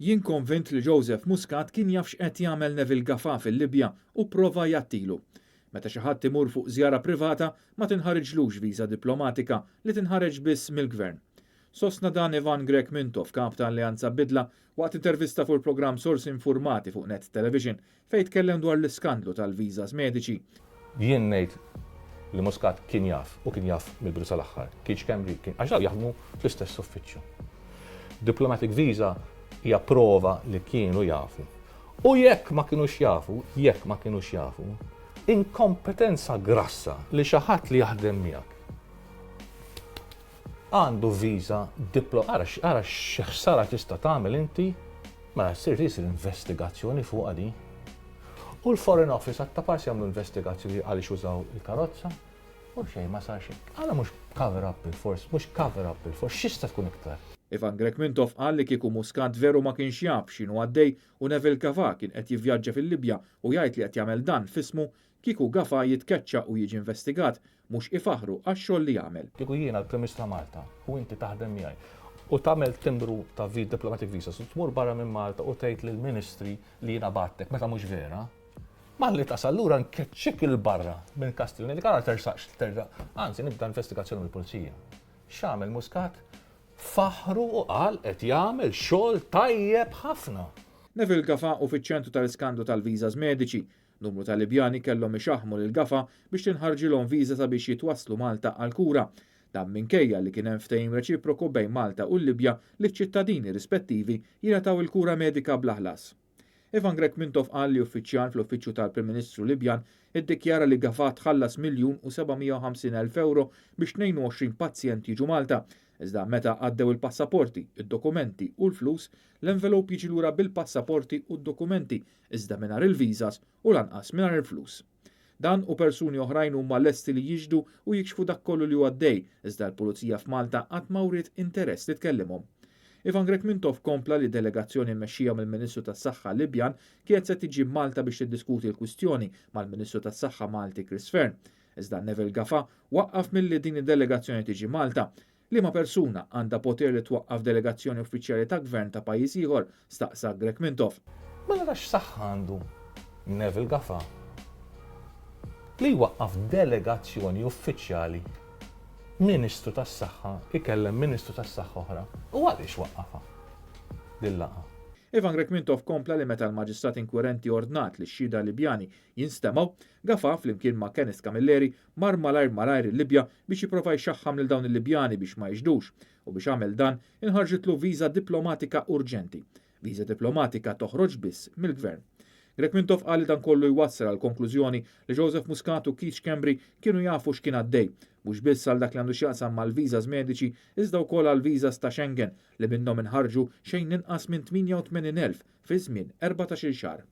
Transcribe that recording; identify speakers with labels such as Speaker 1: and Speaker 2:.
Speaker 1: Jien konvint li Joseph Muscat kien jaf x'qed jagħmel Neville Gafà fil-Libja u prova jattilu. Meta xi ħadd imur fuq żjara privata ma tinħareġlux viża diplomatika li tinħareġ biss mill-gvern. Sostna dan Ivan Grek Mintov, kap ta' Alleanza Bidla, waqt intervista fuq il-programm Sorsi Informati fuq Net Television fejn tkellem dwar l-iskandlu tal-viżas mediċi.
Speaker 2: Jien ngħid li Muscat kien jaf u kien jaf mill-bidu sal-aħħar. Keith Schembri kien għax jaħdmu fl-istess uffiċċju. Diplomatic visa hija prova li kienu jafu. U jekk ma kienux jafu, inkompetenza grassa li xi ħadd li jaħdem miegħek għandu viża ara x'ħsara tista' tagħmel inti mela ssir isir investigazzjoni fuq għadi. U l-Foreign Office ta' parsi jagħmlu investigazzjoni għaliex użaw il-karozza u xejn ma sar xejn. Għala mhux cover up bil-fors, x'ista tkun iktar.
Speaker 1: Ivan Grek Mintov qal li kieku Muscat veru ma kienx jaf x'inhu għaddej u Neville Gafà kien qed jivvjaġġa fil-Libja u jgħid li qed jagħmel dan f'ismu kieku Gafà jitkeċċa u jiġi investigat mhux ifaħru għax-xogħol li jagħmel.
Speaker 2: Kieku jiena l-Prim Ministru ta' Malta u inti taħdem miegħi u tagħmel timbru ta' diplomatic visa u tmur barra minn Malta u tgħid lill-Ministri li jiena battek meta mhux vera. Malli tasal lura nkeċċik il-barra minn Kastiljon li kara tersaqx terġa', anzi nibda investigazzjoni mill-Pulizija. X'għamel Muscat? Faħru u qal qed jagħmel xogħol tajjeb ħafna.
Speaker 1: Neville Gafà uffiċjant tal-iskandlu tal-viżas mediċi. Numru ta' Libjani kellhom ixaħmu lil Gafà biex tinħarġilhom viża sabiex jitwasslu Malta għal kura. Dan minkejja li kien hemm ftehim reċiproku bejn Malta u l-Libja li ċ-ċittadini rispettivi jingħataw il-kura medika bla ħlas. Ivan Grek Mintov qal li uffiċjal fl-uffiċċju tal-Prim Ministru Libjan iddikjara li Gafà tħallas €1,750,000 biex 22 pazjent jiġu Malta. Iżda meta għaddew il-passaporti, id-dokumenti u l-flus, l-envelop jiġi lura bil-passaporti u d-dokumenti, iżda mingħajr il-viżas u lanqas mingħajr il-flus. Dan u persuni oħrajn huma lesti li jiġdu u jikxfu dak kollu li għaddej, iżda l-Pulizija f'Malta qatt ma wriet interess li tkellimhom. Ivan Grek Mintov kompla li delegazzjoni mmexxija mill-Ministru tas-Saħħa Libjan kienet se tiġi Malta biex tiddiskuti l-kwistjoni mal-Ministru tas-Saħħa Malti Chris Fearn. Iżda Neville Gafà waqqaf milli din id-delegazzjoni tiġi Malta. Liema persuna għandha poter li twaqqaf delegazzjoni uffiċjali ta' gvern ta' pajjiż ieħor, staqsa Grek Mintov.
Speaker 2: Mela x'saħħa għandu Neville Gafà li waqqaf delegazzjoni uffiċjali Ministru tas-Saħħa ikellem Ministru tas-Saħħa oħra. U għaliex waqqafha dil-laqgħa.
Speaker 1: Ivan Grek Mintov kompla li meta l-Maġistrat Inkwirenti ordnat li x-xhieda Libjani jinstemaw, Gafà flimkien ma' Kenneth Camilleri mar malajr il-Libja biex jipprova jxaħħam lil dawn il-Libjani biex ma jiġdux u biex għamel dan inħarġitlu viża diplomatika urġenti. Viża diplomatika toħroġ biss mill-gvern. Grek Mintov qal li dan kollu jwassal għal konklużjoni li Joseph Muscat u Keith Schembri kienu jafu x'kien għaddej, mhux biss għal dak li għandu x'jaqsam mal-viżas mediċi iżda wkoll għal viżas ta' Schengen li minnhom inħarġu xejn inqas minn 88,000 fi żmien 14-il xahar.